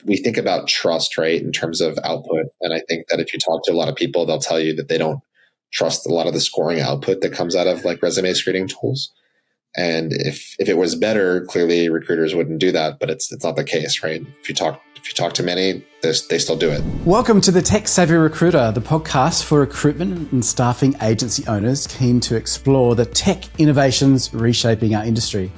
we think about trust, right, in terms of output. And I think that if you talk to a lot of people, they'll tell you that they don't trust a lot of the scoring output that comes out of like resume screening tools. And if it was better, clearly recruiters wouldn't do that, but it's not the case, right? If you talk to many, they still do it. Welcome to the Tech Savvy Recruiter, the podcast for recruitment and staffing agency owners keen to explore the tech innovations reshaping our industry.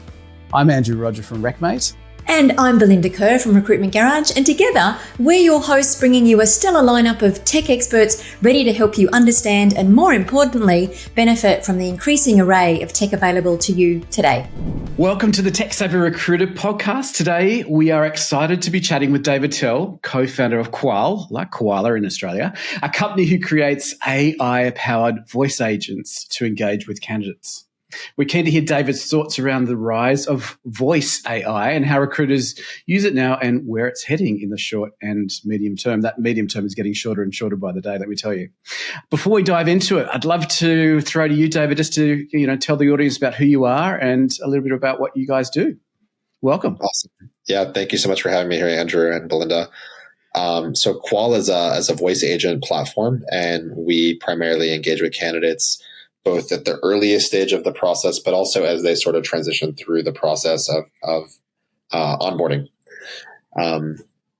I'm Andrew Roger from recMate. And I'm Belinda from Recruitment Garage, and together we're your hosts bringing you a stellar lineup of tech experts ready to help you understand and, more importantly, benefit from the increasing array of tech available to you today. Welcome to the Tech Savvy Recruiter podcast. Today we are excited to be chatting with David Tell, co-founder of KWAL, like Koala in Australia, a company who creates AI-powered voice agents to engage with candidates. We're keen to hear David's thoughts around the rise of voice AI and how recruiters use it now and where it's heading in the short and medium term. That medium term is getting shorter and shorter by the day, let me tell you. Before we dive into it, I'd love to throw to you, David, just to tell the audience about who you are and a little bit about what you guys do. Welcome. Awesome. Yeah, thank you so much for having me here, Andrew and Belinda. So KWAL is a voice agent platform, and we primarily engage with candidates both at the earliest stage of the process, but also as they sort of transition through the process of onboarding.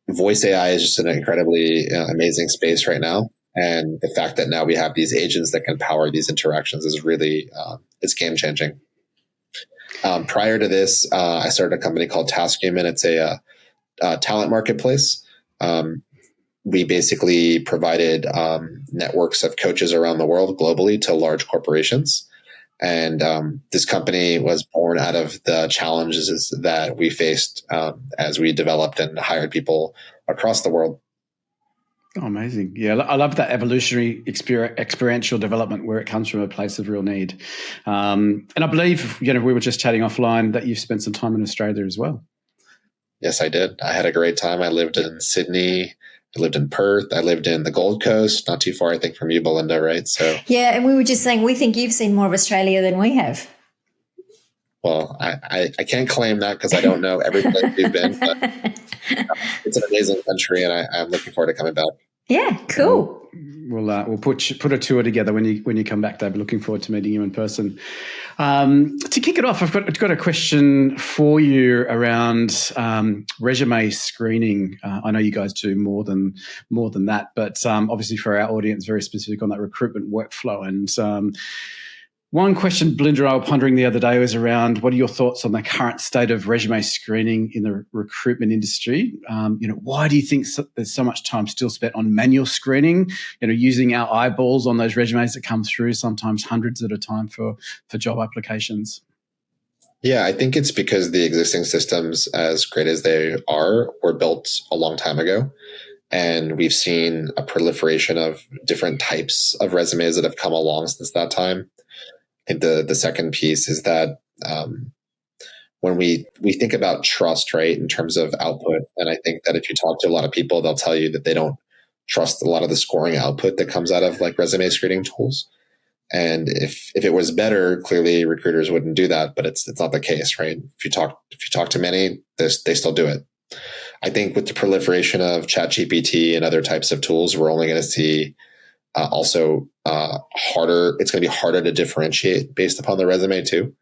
Voice AI is just an incredibly amazing space right now. And the fact that now we have these agents that can power these interactions is really, it's game changing. Prior to this, I started a company called TaskHuman. It's a talent marketplace. We basically provided networks of coaches around the world globally to large corporations. And this company was born out of the challenges that we faced as we developed and hired people across the world. Oh, amazing. Yeah, I love that evolutionary experiential development where it comes from a place of real need. And I believe, we were just chatting offline that you've spent some time in Australia as well. Yes, I did. I had a great time. I lived in Sydney. I lived in Perth. I lived in the Gold Coast, not too far, I think, from you, Belinda, right? So yeah, and we were just saying we think you've seen more of Australia than we have. Well, I can't claim that because I don't know every place we've been, but it's an amazing country, and I'm looking forward to coming back. Yeah, cool. We'll put a tour together when you come back, David. Looking forward to meeting you in person. To kick it off, I've got a question for you around resume screening. I know you guys do more than that, but obviously for our audience, very specific on that recruitment workflow. And one question Belinda and I were pondering the other day was around what are your thoughts on the current state of resume screening in the recruitment industry? Why do you think there's so much time still spent on manual screening, using our eyeballs on those resumes that come through, sometimes hundreds at a time for job applications? Yeah, I think it's because the existing systems, as great as they are, were built a long time ago. And we've seen a proliferation of different types of resumes that have come along since that time. I think the second piece is that when we think about trust, right, in terms of output, and I think that if you talk to a lot of people, they'll tell you that they don't trust a lot of the scoring output that comes out of like resume screening tools. And if it was better, clearly recruiters wouldn't do that, but it's not the case, right? If you talk to many, they still do it. I think with the proliferation of ChatGPT and other types of tools, we're only going to see also harder. It's going to be harder to differentiate based upon the resume too.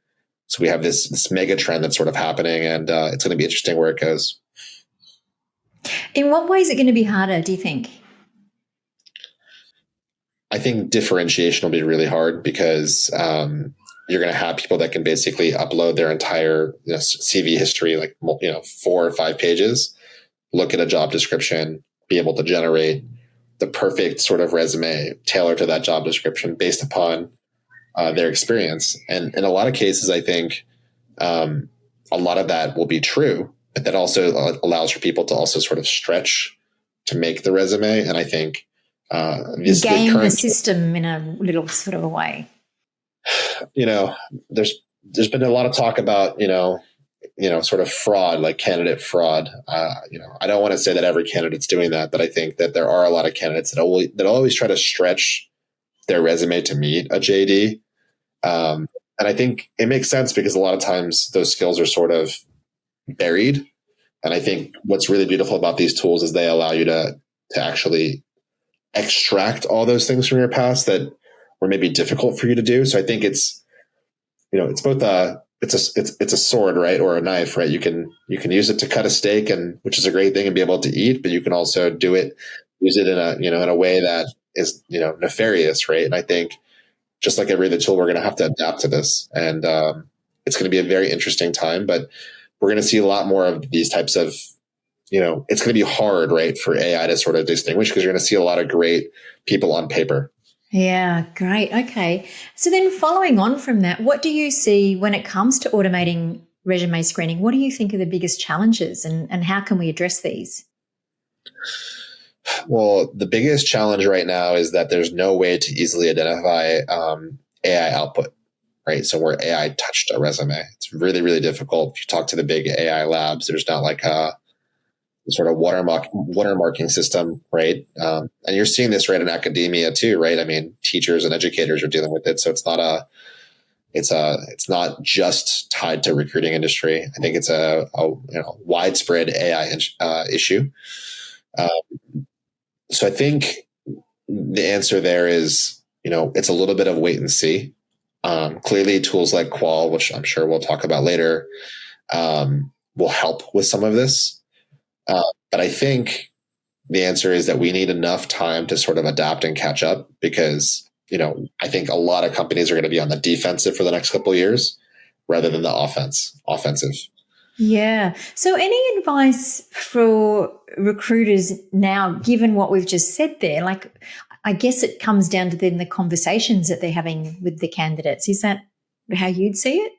So we have this mega trend that's sort of happening, and it's going to be interesting where it goes. In what way is it going to be harder, do you think? I think differentiation will be really hard because you're going to have people that can basically upload their entire CV history, like 4 or 5 pages, look at a job description, be able to generate the perfect sort of resume tailored to that job description based upon their experience. And in a lot of cases, I think a lot of that will be true, but that also allows for people to also sort of stretch to make the resume. And I think game the system in a little sort of a way. There's been a lot of talk about, sort of fraud, like candidate fraud. I don't want to say that every candidate's doing that, but I think that there are a lot of candidates that always try to stretch their resume to meet a JD. And I think it makes sense because a lot of times those skills are sort of buried And I think what's really beautiful about these tools is they allow you to actually extract all those things from your past that were maybe difficult for you to do. So I think it's, it's both it's a sword, right? Or a knife, right? You can use it to cut a steak, and which is a great thing, and be able to eat, but you can also use it in a way that is, nefarious, right? And I think just like every other tool, we're going to have to adapt to this. And it's going to be a very interesting time, but we're going to see a lot more of these types of, it's going to be hard, right, for AI to sort of distinguish, because you're going to see a lot of great people on paper. Yeah, great. Okay. So then following on from that, what do you see when it comes to automating resume screening? What do you think are the biggest challenges, and how can we address these? Well, the biggest challenge right now is that there's no way to easily identify AI output, right? So where AI touched a resume, it's really, really difficult. If you talk to the big AI labs, there's not like a sort of watermarking system, right? And you're seeing this right in academia too, right? I mean, teachers and educators are dealing with it. So it's not just tied to recruiting industry. I think it's a widespread AI issue. So I think the answer there is, it's a little bit of wait and see. Clearly tools like KWAL, which I'm sure we'll talk about later, will help with some of this. But I think the answer is that we need enough time to sort of adapt and catch up, because, I think a lot of companies are going to be on the defensive for the next couple of years rather than the offensive. Yeah. So any advice for recruiters now, given what we've just said there? Like, I guess it comes down to then the conversations that they're having with the candidates. Is that how you'd see it?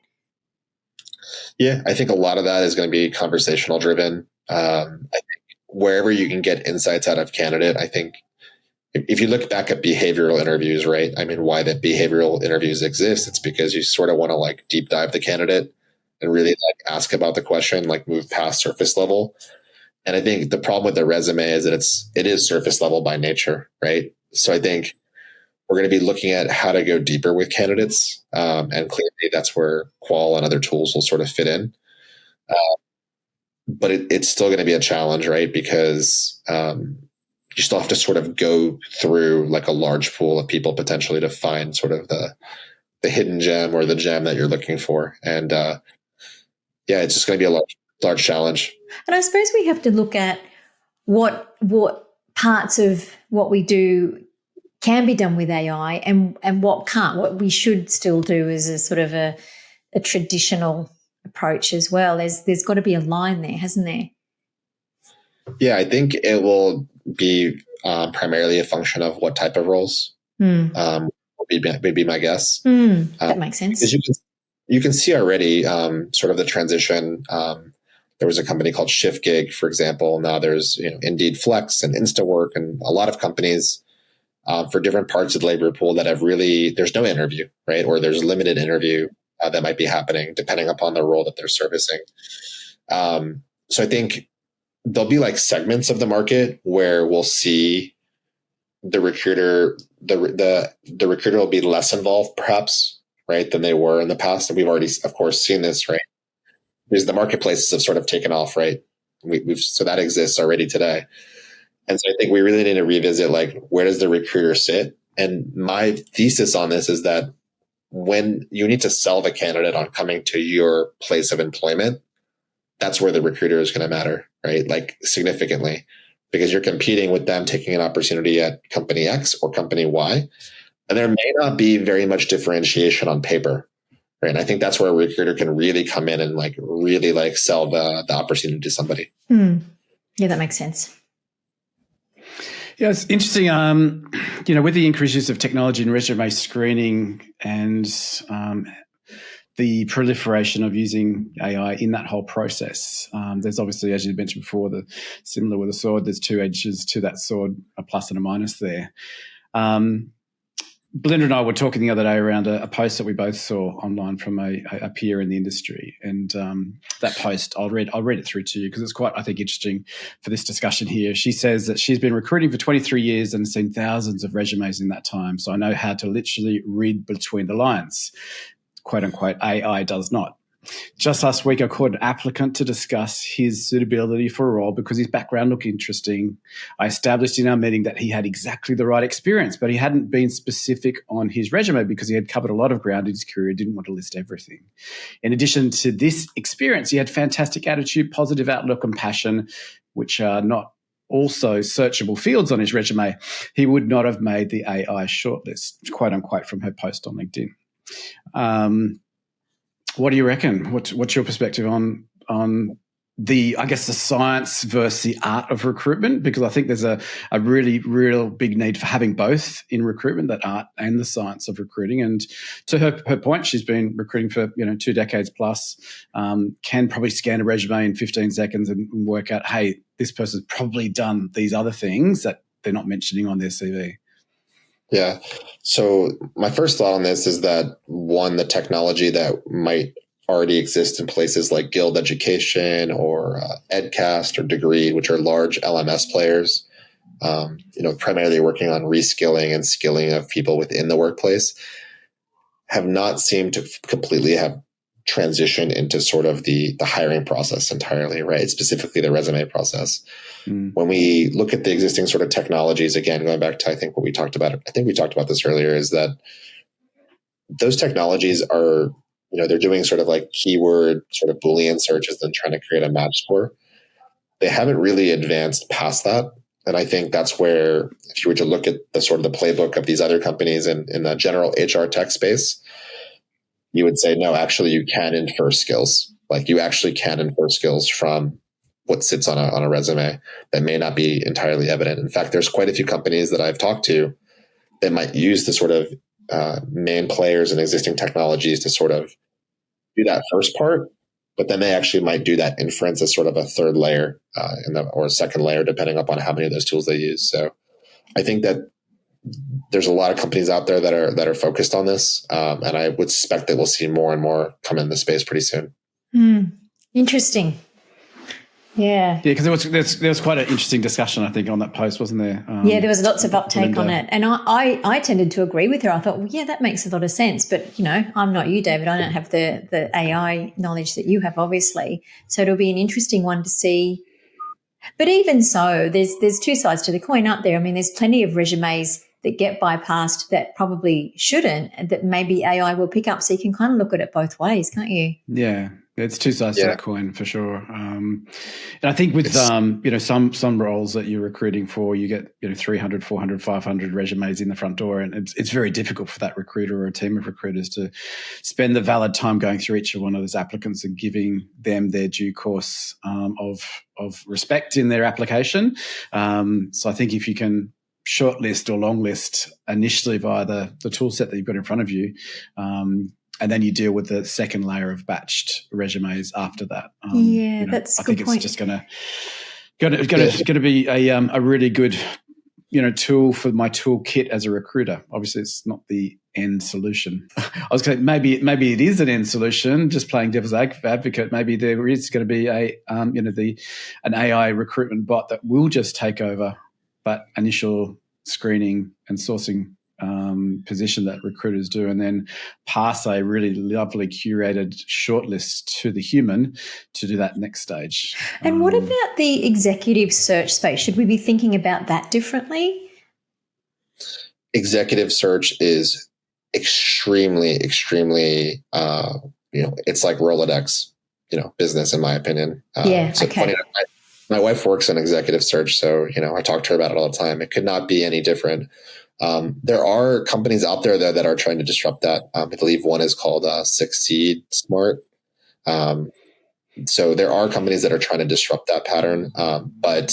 Yeah, I think a lot of that is going to be conversational driven. I think wherever you can get insights out of candidate, I think if you look back at behavioral interviews, right? I mean, why that behavioral interviews exist, it's because you sort of want to like deep dive the candidate and really like ask about the question, like move past surface level. And I think the problem with the resume is that it is surface level by nature, right? So I think we're going to be looking at how to go deeper with candidates. And clearly that's where KWAL and other tools will sort of fit in. But it's still going to be a challenge, right? Because you still have to sort of go through like a large pool of people potentially to find sort of the hidden gem or the gem that you're looking for. And it's just going to be a large challenge. And I suppose we have to look at what parts of what we do can be done with AI and what can't, what we should still do as a sort of a traditional approach as well. There's got to be a line there, hasn't there? Yeah, I think it will be primarily a function of what type of roles would be my guess. That makes sense. Because you can see already sort of the transition. There was a company called ShiftGig, for example. Now there's Indeed Flex and InstaWork, and a lot of companies for different parts of the labor pool that have there's no interview, right? Or there's limited interview that might be happening depending upon the role that they're servicing. So I think there'll be like segments of the market where we'll see the recruiter will be less involved perhaps, right, than they were in the past. And we've already, of course, seen this, right? Because the marketplaces have sort of taken off, right? So that exists already today. And so I think we really need to revisit, like, where does the recruiter sit? And my thesis on this is that when you need to sell the candidate on coming to your place of employment, that's where the recruiter is going to matter, right? Like significantly, because you're competing with them taking an opportunity at company X or company Y. And there may not be very much differentiation on paper, right? And I think that's where a recruiter can really come in and like really like sell the opportunity to somebody. Yeah, that makes sense. Yeah, it's interesting. With the increased use of technology in resume screening and the proliferation of using AI in that whole process, there's obviously, as you mentioned before, similar with a sword, there's two edges to that sword, a plus and a minus there. Belinda and I were talking the other day around a post that we both saw online from a peer in the industry, and that post I'll read it through to you because it's quite, I think, interesting for this discussion here. She says that she's been recruiting for 23 years and seen thousands of resumes in that time, so I know how to literally read between the lines. "Quote unquote, AI does not." Just last week, I called an applicant to discuss his suitability for a role because his background looked interesting. I established in our meeting that he had exactly the right experience, but he hadn't been specific on his resume because he had covered a lot of ground in his career, didn't want to list everything. In addition to this experience, he had fantastic attitude, positive outlook, and passion, which are not also searchable fields on his resume. He would not have made the AI shortlist, quote unquote, from her post on LinkedIn. What do you reckon? What's your perspective on the, I guess, the science versus the art of recruitment? Because I think there's a really, real big need for having both in recruitment, that art and the science of recruiting. And to her point, she's been recruiting for 2 decades plus, can probably scan a resume in 15 seconds and work out, hey, this person's probably done these other things that they're not mentioning on their CV. Yeah. So my first thought on this is that, one, the technology that might already exist in places like Guild Education or Edcast or Degree, which are large LMS players, primarily working on reskilling and skilling of people within the workplace, have not seemed to completely have transitioned into sort of the hiring process entirely, right? Specifically the resume process. When we look at the existing sort of technologies, again, going back to, I think we talked about this earlier, is that those technologies are, they're doing sort of like keyword sort of Boolean searches and trying to create a match score. They haven't really advanced past that. And I think that's where, if you were to look at the sort of the playbook of these other companies in the general HR tech space, you would say, no, actually you can infer skills. Like you actually can infer skills from what sits on a resume that may not be entirely evident. In fact, there's quite a few companies that I've talked to that might use the sort of main players and existing technologies to sort of do that first part, but then they actually might do that inference as sort of a third layer or a second layer, depending upon how many of those tools they use. So I think that there's a lot of companies out there that are focused on this, and I would suspect that we'll see more and more come in the space pretty soon. Interesting. Yeah. Yeah, because there was quite an interesting discussion, I think, on that post, wasn't there? There was lots of uptake on it. And I tended to agree with her. I thought, well, yeah, that makes a lot of sense. But, I'm not you, David. I don't have the AI knowledge that you have, obviously. So it'll be an interesting one to see. But even so, there's two sides to the coin, aren't there? I mean, there's plenty of resumes that get bypassed that probably shouldn't, and that maybe AI will pick up. So you can kind of look at it both ways, can't you? Yeah. It's two sides to that coin for sure. And I think with some roles that you're recruiting for, you get 300, 400, 500 resumes in the front door, and it's very difficult for that recruiter or a team of recruiters to spend the valid time going through each of one of those applicants and giving them their due course of respect in their application. So I think if you can shortlist or long list initially via the tool set that you've got in front of you, and then you deal with the second layer of batched resumes after that. That's a good point. I think it's just going to be a really good tool for my toolkit as a recruiter. Obviously, it's not the end solution. I was going to maybe it is an end solution. Just playing devil's advocate, maybe there is going to be an AI recruitment bot that will just take over that initial screening and sourcing position that recruiters do, and then pass a really lovely curated shortlist to the human to do that next stage. And what about the executive search space? Should we be thinking about that differently? Executive search is extremely, extremely, it's like Rolodex, business, in my opinion. Okay. Funny enough, my wife works in executive search, so, I talk to her about it all the time. It could not be any different. There are companies out there that are trying to disrupt that. I believe one is called Succeed Smart. So there are companies that are trying to disrupt that pattern, but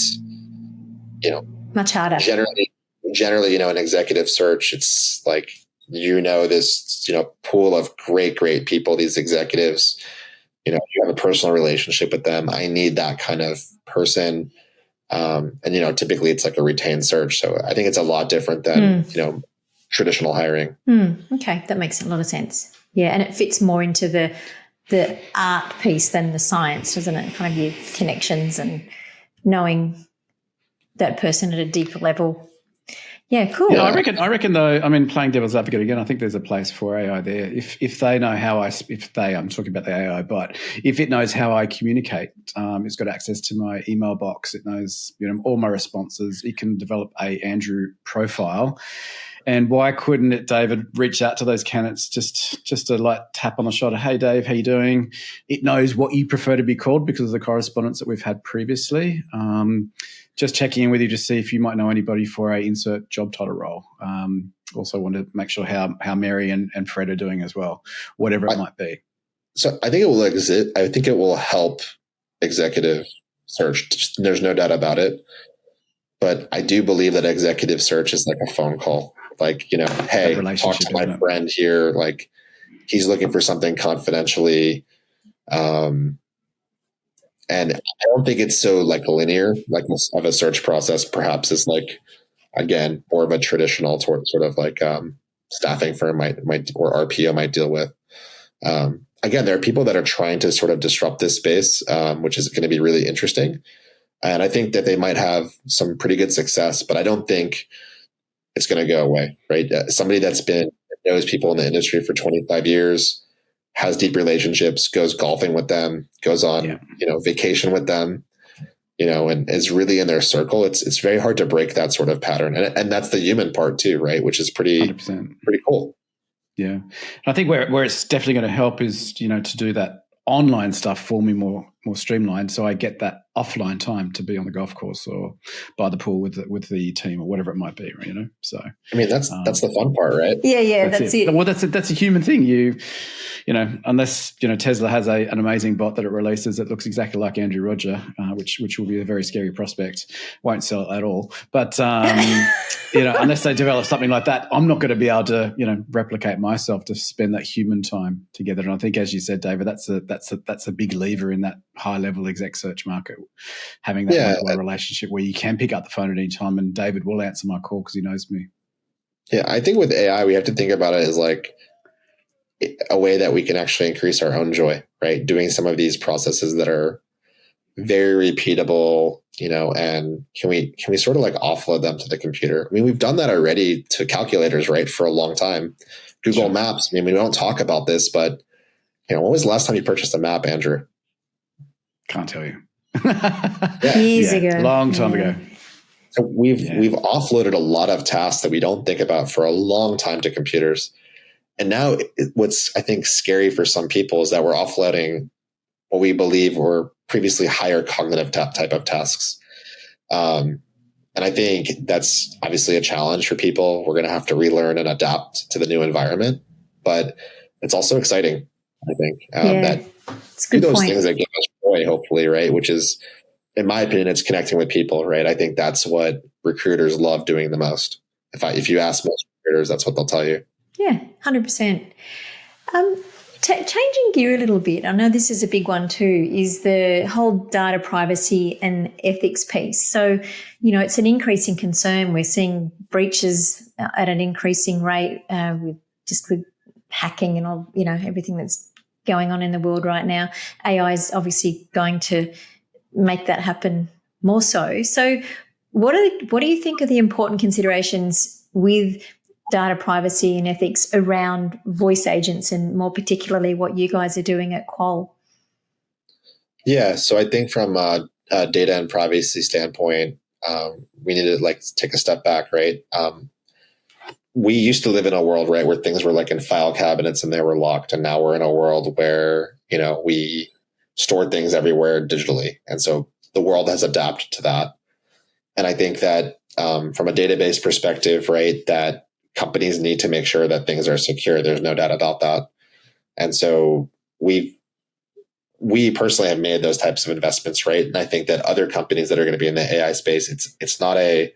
much harder. Generally, an executive search, it's like this pool of great people, these executives. You have a personal relationship with them. I need that kind of person. And typically it's like a retained search. So I think it's a lot different than, traditional hiring. Okay. That makes a lot of sense. Yeah. And it fits more into the art piece than the science, doesn't it? Kind of your connections and knowing that person at a deeper level. Yeah, cool. Yeah, I reckon though, I mean, playing devil's advocate again, I think there's a place for AI there. If they know how I'm talking about the AI bot, if it knows how I communicate, it's got access to my email box, it knows, all my responses, it can develop a Andrew profile. And why couldn't it, David, reach out to those candidates, just a light tap on the shoulder? Hey, Dave, how you doing? It knows what you prefer to be called because of the correspondence that we've had previously. Just checking in with you to see if you might know anybody for a insert job title role. Also want to make sure how Mary and Fred are doing as well, whatever it might be. So I think it will exist. I think it will help executive search. There's no doubt about it. But I do believe that executive search is like a phone call. Like, hey, talk to my friend here. Like, he's looking for something confidentially. And I don't think it's so like linear, like of a search process. Perhaps it's like, again, more of a traditional sort of like staffing firm might or RPO might deal with. Again, there are people that are trying to sort of disrupt this space, which is going to be really interesting. And I think that they might have some pretty good success, but I don't think it's going to go away, right? Somebody that knows people in the industry for 25 years, has deep relationships, goes golfing with them, goes on, vacation with them, and is really in their circle. It's very hard to break that sort of pattern. And that's the human part too, right? Which is pretty 100%. Pretty cool. Yeah. I think where it's definitely going to help is, to do that online stuff for me more streamlined, so I get that offline time to be on the golf course or by the pool with the team or whatever it might be, So I mean, that's the fun part, right? Yeah, that's it. Well, that's a human thing. Unless Tesla has an amazing bot that it releases that looks exactly like Andrew Roger, which will be a very scary prospect. Won't sell it at all. But unless they develop something like that, I'm not going to be able to replicate myself to spend that human time together. And I think, as you said, David, that's a big lever in that high level exec search market, having that one-to-one relationship where you can pick up the phone at any time and David will answer my call because he knows me. Yeah, I think with AI, we have to think about it as like a way that we can actually increase our own joy, right? Doing some of these processes that are very repeatable, and can we sort of like offload them to the computer? I mean, we've done that already to calculators, right? For a long time. Google Maps. I mean, we don't talk about this, but when was the last time you purchased a map, Andrew? Can't tell you. Years ago. Long time ago. So we've offloaded a lot of tasks that we don't think about for a long time to computers. And now what's, I think, scary for some people is that we're offloading what we believe were previously higher cognitive type of tasks. And I think that's obviously a challenge for people. We're going to have to relearn and adapt to the new environment. But it's also exciting, I think, that do those things that give us joy, hopefully, right? Which is, in my opinion, it's connecting with people, right? I think that's what recruiters love doing the most. If you ask most recruiters, that's what they'll tell you. Yeah, 100%. Changing gear a little bit, I know this is a big one too, is the whole data privacy and ethics piece. So, it's an increasing concern. We're seeing breaches at an increasing rate with hacking and all, everything that's going on in the world right now. AI is obviously going to make that happen more so. So what do you think are the important considerations with data privacy and ethics around voice agents, and more particularly what you guys are doing at KWAL? Yeah, so I think from a data and privacy standpoint, we need to take a step back, right? We used to live in a world, right, where things were in file cabinets and they were locked, and now we're in a world where we store things everywhere digitally, and so the world has adapted to that. And I think that from a database perspective, right, that companies need to make sure that things are secure. There's no doubt about that. And so we personally have made those types of investments, right? And I think that other companies that are going to be in the AI space, it's not a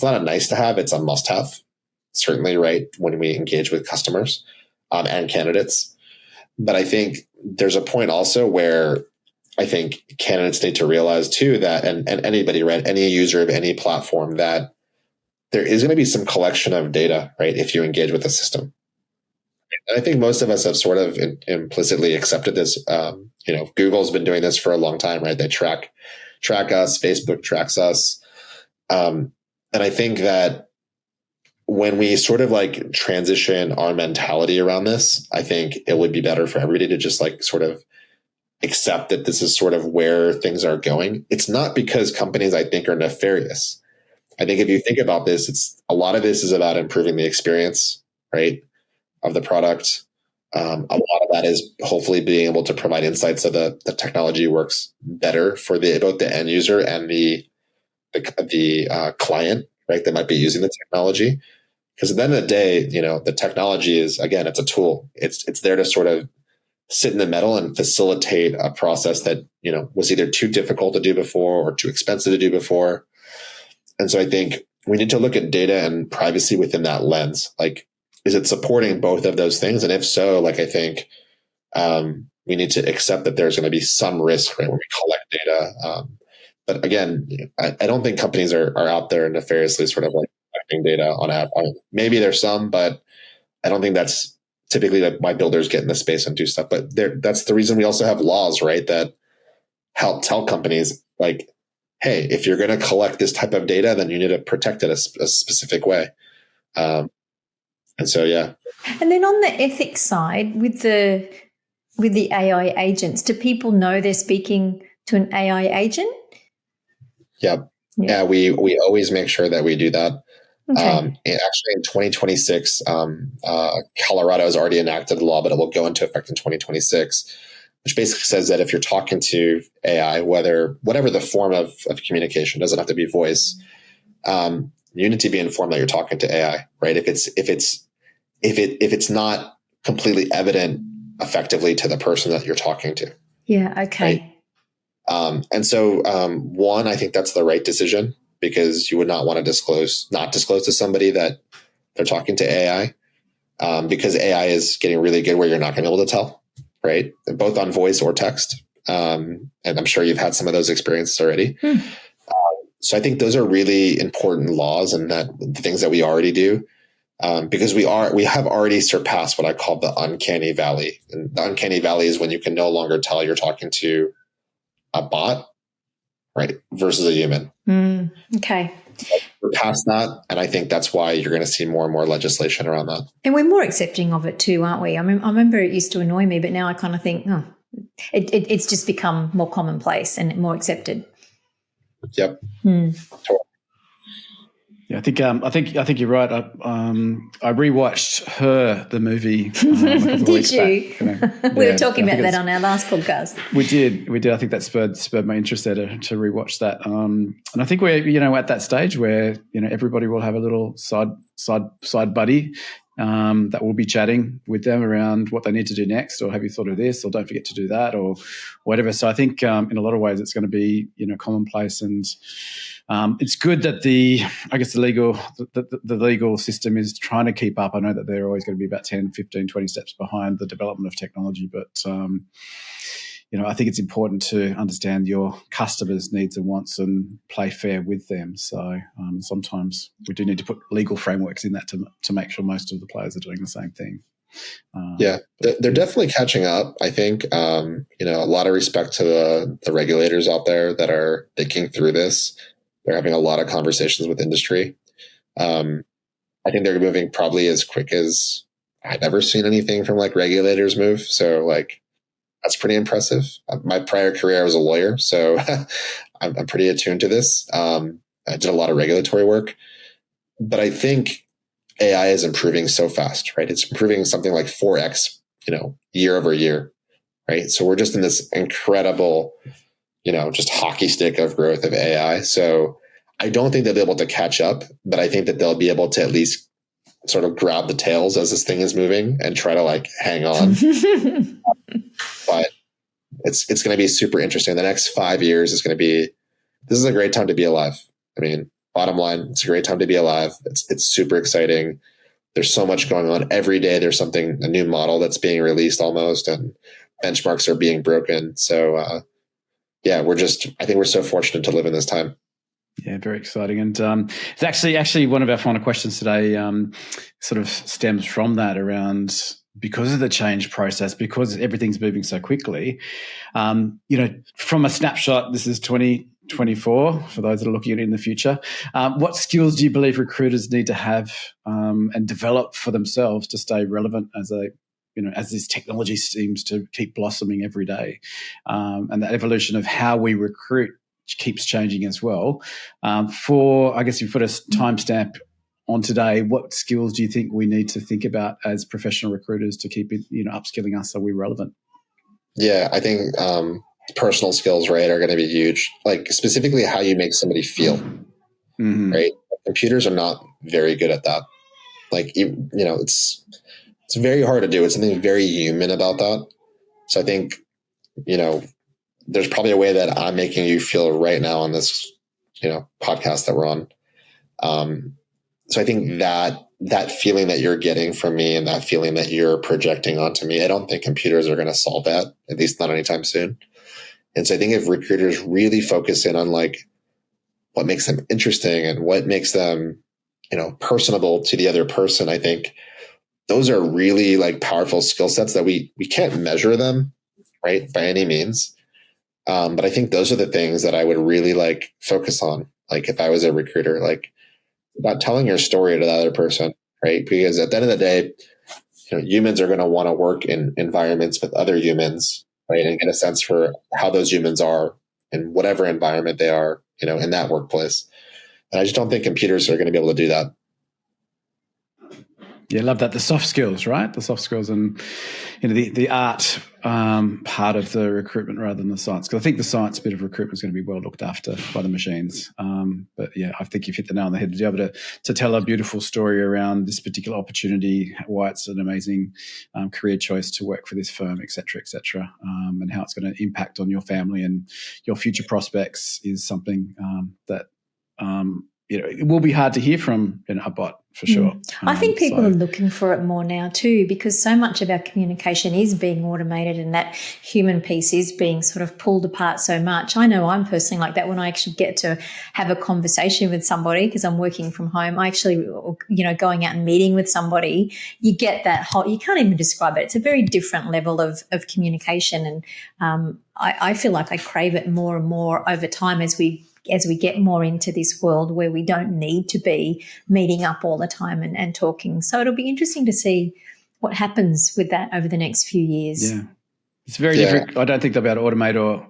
nice to have, it's a must have, certainly, right, when we engage with customers and candidates. But I think there's a point also where I think candidates need to realize too that, and anybody, right, any user of any platform, that there is going to be some collection of data, right, if you engage with the system. And I think most of us have sort of implicitly accepted this. Google's been doing this for a long time, right? They track us. Facebook tracks us. And I think that when we sort of like transition our mentality around this, I think it would be better for everybody to just like sort of accept that this is sort of where things are going. It's not because companies, I think, are nefarious. I think if you think about this, it's a lot of this is about improving the experience, right, of the product. A lot of that is hopefully being able to provide insights so that the technology works better for both the end user and the client, right, that might be using the technology. Because at the end of the day, the technology is, again, it's a tool. It's there to sort of sit in the middle and facilitate a process that, was either too difficult to do before or too expensive to do before. And so I think we need to look at data and privacy within that lens. Like, is it supporting both of those things? And if so, like, I think we need to accept that there's going to be some risk, right, when we collect data. But again, I don't think companies are out there nefariously sort of like collecting data on app. Maybe there's some, but I don't think that's typically like why builders get in the space and do stuff. But that's the reason we also have laws, right, that help tell companies like, hey, if you're going to collect this type of data, then you need to protect it a specific way. And so, yeah. And then on the ethics side, with the AI agents, do people know they're speaking to an AI agent? Yep. Yeah, we always make sure that we do that. Okay. Actually, in 2026, Colorado has already enacted the law, but it will go into effect in 2026, which basically says that if you're talking to AI, whatever the form of communication, doesn't have to be voice, you need to be informed that you're talking to AI, right? If it's not completely evident effectively to the person that you're talking to. Yeah. Okay. Right? And so, one, I think that's the right decision, because you would not want to not disclose to somebody that they're talking to AI, because AI is getting really good where you're not going to be able to tell, right? Both on voice or text. And I'm sure you've had some of those experiences already. So I think those are really important laws, and that the things that we already do, because we have already surpassed what I call the uncanny valley. And the uncanny valley is when you can no longer tell you're talking to a bot, right, versus a human. Okay. We're past that, and I think that's why you're going to see more and more legislation around that. And we're more accepting of it too, aren't we? I remember it used to annoy me, but now I kind of think, it's just become more commonplace and more accepted. Yep. Yeah, I think you're right. I rewatched the movie. Did you? We were talking about that on our last podcast. We did. I think that spurred my interest there to rewatch that. And I think we're at that stage where everybody will have a little side buddy that will be chatting with them around what they need to do next, or have you thought of this, or don't forget to do that, or whatever. So I think in a lot of ways it's going to be commonplace, and it's good that the legal system is trying to keep up. I know that they're always going to be about 10, 15, 20 steps behind the development of technology, but I think it's important to understand your customers' needs and wants and play fair with them. So sometimes we do need to put legal frameworks in that to make sure most of the players are doing the same thing. They're definitely catching up. I think a lot of respect to the regulators out there that are thinking through this. They're having a lot of conversations with industry. I think they're moving probably as quick as I've ever seen anything from like regulators move. So like, that's pretty impressive. My prior career, I was a lawyer, so I'm pretty attuned to this. I did a lot of regulatory work, but I think AI is improving so fast, right? It's improving something like 4x, year over year, right? So we're just in this incredible, just hockey stick of growth of AI. So I don't think they'll be able to catch up, but I think that they'll be able to at least sort of grab the tails as this thing is moving and try to like hang on. But it's going to be super interesting. The next 5 years is going to be, this is a great time to be alive. I mean, bottom line, it's a great time to be alive. It's super exciting. There's so much going on every day. There's a new model that's being released almost, and benchmarks are being broken. So I think we're so fortunate to live in this time. Yeah, very exciting. And it's actually one of our final questions today sort of stems from that, around because of the change process, because everything's moving so quickly. From a snapshot, this is 2020, 2024, for those that are looking at it in the future, what skills do you believe recruiters need to have and develop for themselves to stay relevant as this technology seems to keep blossoming every day, and the evolution of how we recruit keeps changing as well. I guess you put a timestamp on today, what skills do you think we need to think about as professional recruiters to keep it, upskilling us so we're relevant? Yeah, I think personal skills, right, are going to be huge. Like specifically how you make somebody feel, right? Computers are not very good at that. Like, it's very hard to do. It's something very human about that. So I think, there's probably a way that I'm making you feel right now on this, podcast that we're on. So I think that feeling that you're getting from me and that feeling that you're projecting onto me, I don't think computers are going to solve that, at least not anytime soon. And so I think if recruiters really focus in on like what makes them interesting and what makes them, personable to the other person, I think those are really like powerful skill sets that we can't measure them, right, by any means. But I think those are the things that I would really like focus on. Like if I was a recruiter, like about telling your story to the other person, right? Because at the end of the day, humans are going to want to work in environments with other humans, right? And get a sense for how those humans are in whatever environment they are, in that workplace. And I just don't think computers are going to be able to do that. Yeah, I love that. The soft skills, right? The soft skills and the art part of the recruitment rather than the science. Because I think the science bit of recruitment is going to be well looked after by the machines. But yeah, I think you've hit the nail on the head to be able to tell a beautiful story around this particular opportunity, why it's an amazing career choice to work for this firm, et cetera, and how it's going to impact on your family and your future prospects is something that it will be hard to hear from a bot for sure. I think people are looking for it more now too, because so much of our communication is being automated and that human piece is being sort of pulled apart so much. I know I'm personally like that when I actually get to have a conversation with somebody because I'm working from home. I actually, going out and meeting with somebody, you get that you can't even describe it. It's a very different level of communication. And I feel like I crave it more and more over time as we get more into this world where we don't need to be meeting up all the time and talking. So it'll be interesting to see what happens with that over the next few years. Yeah. It's very different. I don't think they'll be able to automate or,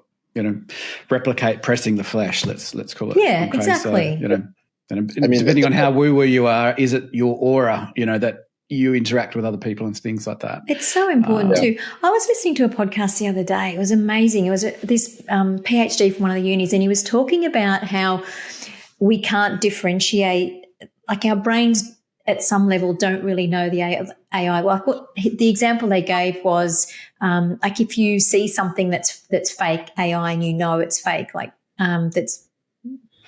replicate pressing the flash, let's call it. Yeah, okay? Exactly. So, depending on how woo-woo you are, is it your aura, that you interact with other people and things like that. It's so important too. I was listening to a podcast the other day. It was amazing. It was this PhD from one of the unis, and he was talking about how we can't differentiate, like our brains at some level don't really know the AI. Well, the example they gave was like if you see something that's fake AI and it's fake, like that's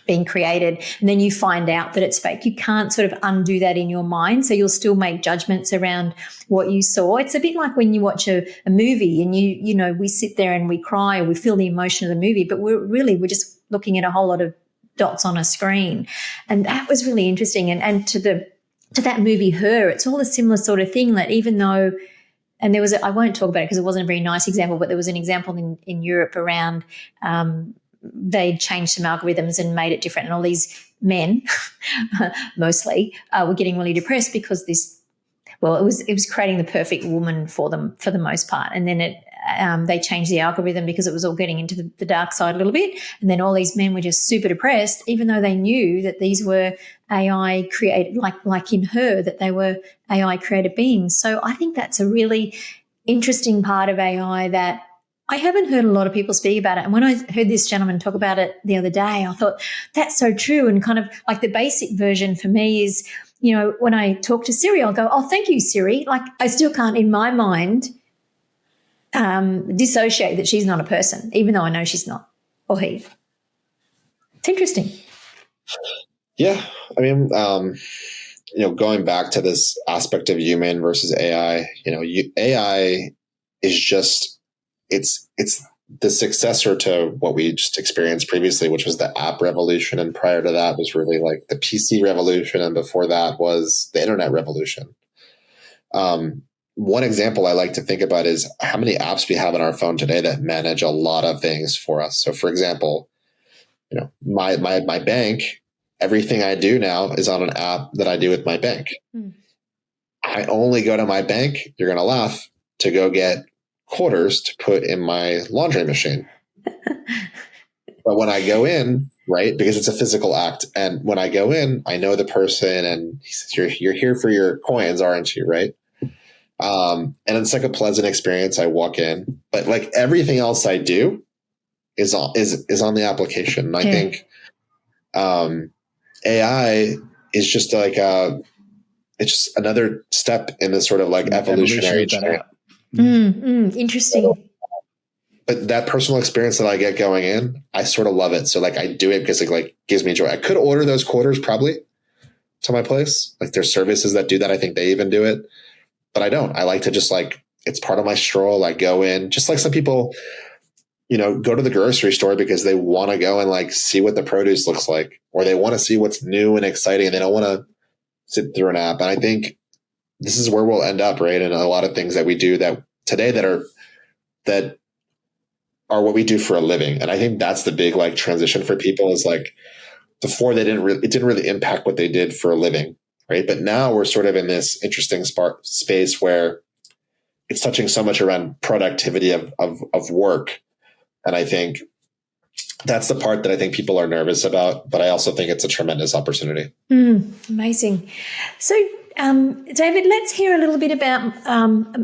being created, and then you find out that it's fake. You can't sort of undo that in your mind, so you'll still make judgments around what you saw. It's a bit like when you watch a movie and we sit there and we cry or we feel the emotion of the movie, but we're just looking at a whole lot of dots on a screen. And that was really interesting. And to that movie Her, it's all a similar sort of thing, that even though, and there was I won't talk about it because it wasn't a very nice example, but there was an example in Europe around they changed some algorithms and made it different. And all these men, mostly, were getting really depressed because it was creating the perfect woman for them for the most part. And then they changed the algorithm because it was all getting into the dark side a little bit. And then all these men were just super depressed, even though they knew that these were AI created, like in Her, that they were AI created beings. So I think that's a really interesting part of AI that I haven't heard a lot of people speak about it. And when I heard this gentleman talk about it the other day, I thought that's so true. And kind of like the basic version for me is, when I talk to Siri, I'll go, oh, thank you, Siri. Like I still can't in my mind dissociate that she's not a person, even though I know she's not, or he. It's interesting. Yeah. I mean, going back to this aspect of human versus AI, AI is just, it's the successor to what we just experienced previously, which was the app revolution. And prior to that was really like the PC revolution. And before that was the internet revolution. One example I like to think about is how many apps we have on our phone today that manage a lot of things for us. So for example, my bank, everything I do now is on an app that I do with my bank. I only go to my bank, you're going to laugh, to go get quarters to put in my laundry machine. But when I go in, right, because it's a physical act, and when I go in, I know the person, and he says, you're here for your coins, aren't you, right? And it's like a pleasant experience. I walk in, but like everything else I do is on the application. And I think AI is just like it's just another step in this sort of like evolutionary chain. Interesting. But that personal experience that I get going in, I sort of love it. So like I do it because it like gives me joy. I could order those quarters probably to my place. Like there's services that do that. I think they even do it, but I don't. I like to just like, it's part of my stroll. I go in, just like some people, go to the grocery store because they want to go and like see what the produce looks like, or they want to see what's new and exciting, and they don't want to sit through an app. And I think this is where we'll end up, right? And a lot of things that we do that today that are what we do for a living. And I think that's the big like transition for people, is like before it didn't really impact what they did for a living, right? But now we're sort of in this interesting space where it's touching so much around productivity of work. And I think that's the part that I think people are nervous about, but I also think it's a tremendous opportunity. Amazing. So, David, let's hear a little bit about,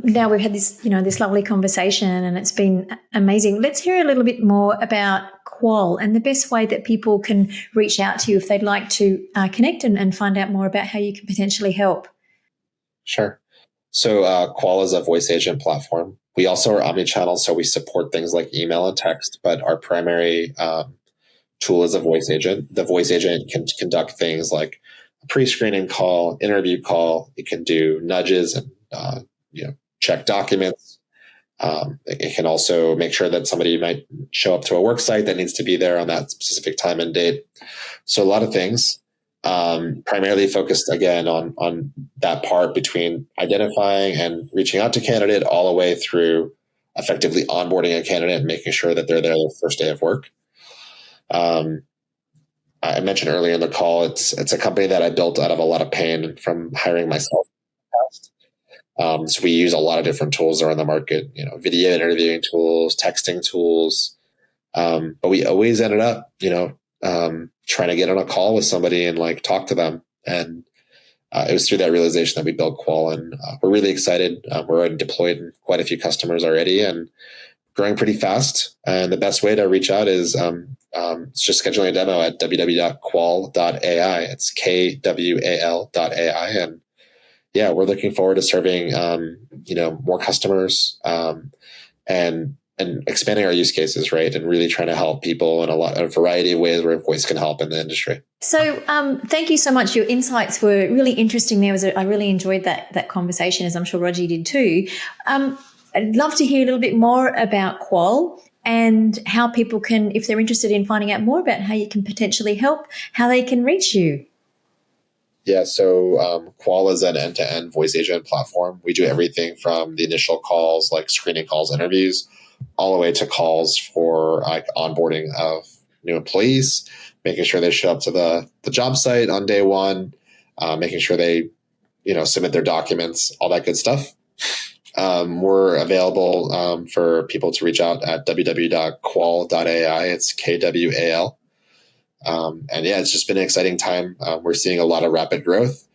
now we've had this, this lovely conversation and it's been amazing. Let's hear a little bit more about KWAL and the best way that people can reach out to you if they'd like to connect and find out more about how you can potentially help. Sure. So KWAL is a voice agent platform. We also are omnichannel, so we support things like email and text, but our primary tool is a voice agent. The voice agent can conduct things like a pre-screening call, interview call. It can do nudges and check documents. It can also make sure that somebody might show up to a work site that needs to be there on that specific time and date. So a lot of things. Primarily focused again on that part between identifying and reaching out to candidate all the way through effectively onboarding a candidate and making sure that they're there the first day of work. I mentioned earlier in the call, it's a company that I built out of a lot of pain from hiring myself in the past. So we use a lot of different tools that are on the market, video interviewing tools, texting tools. But we always ended up, trying to get on a call with somebody and like talk to them. And it was through that realization that we built KWAL, and we're really excited. We're already deployed in quite a few customers already and growing pretty fast. And the best way to reach out is just scheduling a demo at www.KWAL.AI. It's KWAL.AI. And yeah, we're looking forward to serving, more customers and expanding our use cases, right? And really trying to help people in a variety of ways where voice can help in the industry. So thank you so much. Your insights were really interesting. I really enjoyed that conversation, as I'm sure Roger did too. I'd love to hear a little bit more about KWAL and how people can, if they're interested in finding out more about how you can potentially help, how they can reach you. Yeah, so KWAL is an end-to-end voice agent platform. We do everything from the initial calls, like screening calls, interviews, all the way to calls for like onboarding of new employees, making sure they show up to the job site on day one, making sure they, submit their documents, all that good stuff. We're available for people to reach out at www.KWAL.AI. It's KWAL. And yeah, it's just been an exciting time. We're seeing a lot of rapid growth.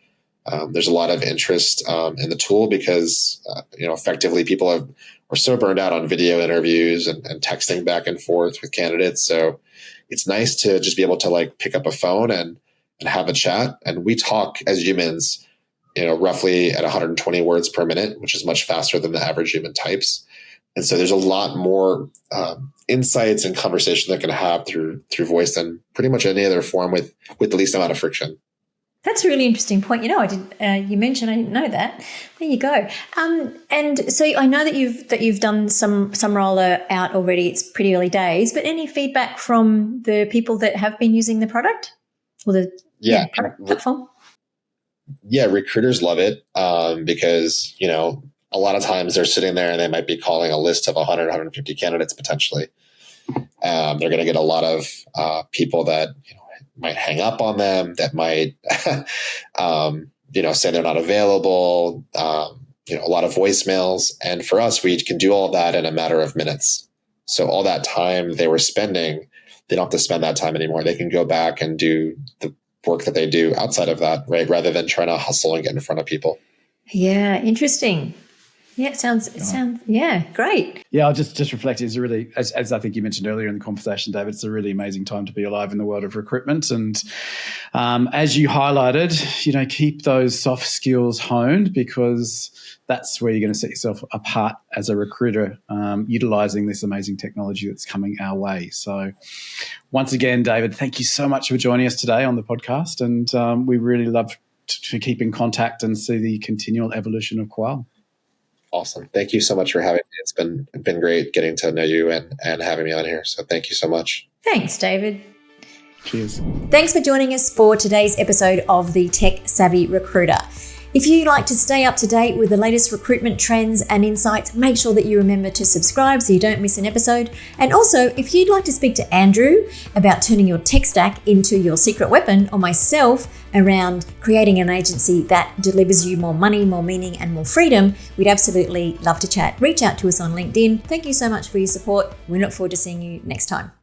There's a lot of interest in the tool because, effectively people are so burned out on video interviews and texting back and forth with candidates. So it's nice to just be able to like pick up a phone and have a chat. And we talk as humans, roughly at 120 words per minute, which is much faster than the average human types. And so there's a lot more insights and conversation that can have through voice than pretty much any other form with the least amount of friction. That's a really interesting point. I didn't. You mentioned I didn't know that. There you go. And so I know that you've done some roller out already. It's pretty early days, but any feedback from the people that have been using the product or the product platform? Yeah, recruiters love it because a lot of times they're sitting there and they might be calling a list of 100, 150 candidates potentially. They're going to get a lot of people that might hang up on them, that might say they're not available. A lot of voicemails. And for us, we can do all that in a matter of minutes. So all that time they were spending, they don't have to spend that time anymore. They can go back and do the work that they do outside of that, right? Rather than trying to hustle and get in front of people. Yeah, interesting. Yeah, it sounds, great. Yeah, I'll just reflect. It's a really, as I think you mentioned earlier in the conversation, David, it's a really amazing time to be alive in the world of recruitment. And as you highlighted, keep those soft skills honed, because that's where you're going to set yourself apart as a recruiter, utilizing this amazing technology that's coming our way. So once again, David, thank you so much for joining us today on the podcast. And we really love to keep in contact and see the continual evolution of KWAL. Awesome. Thank you so much for having me. It's been great getting to know you and having me on here. So thank you so much. Thanks, David. Cheers. Thanks for joining us for today's episode of the Tech Savvy Recruiter. If you like to stay up to date with the latest recruitment trends and insights, make sure that you remember to subscribe so you don't miss an episode. And also, if you'd like to speak to Andrew about turning your tech stack into your secret weapon, or myself around creating an agency that delivers you more money, more meaning, and more freedom, we'd absolutely love to chat. Reach out to us on LinkedIn. Thank you so much for your support. We look forward to seeing you next time.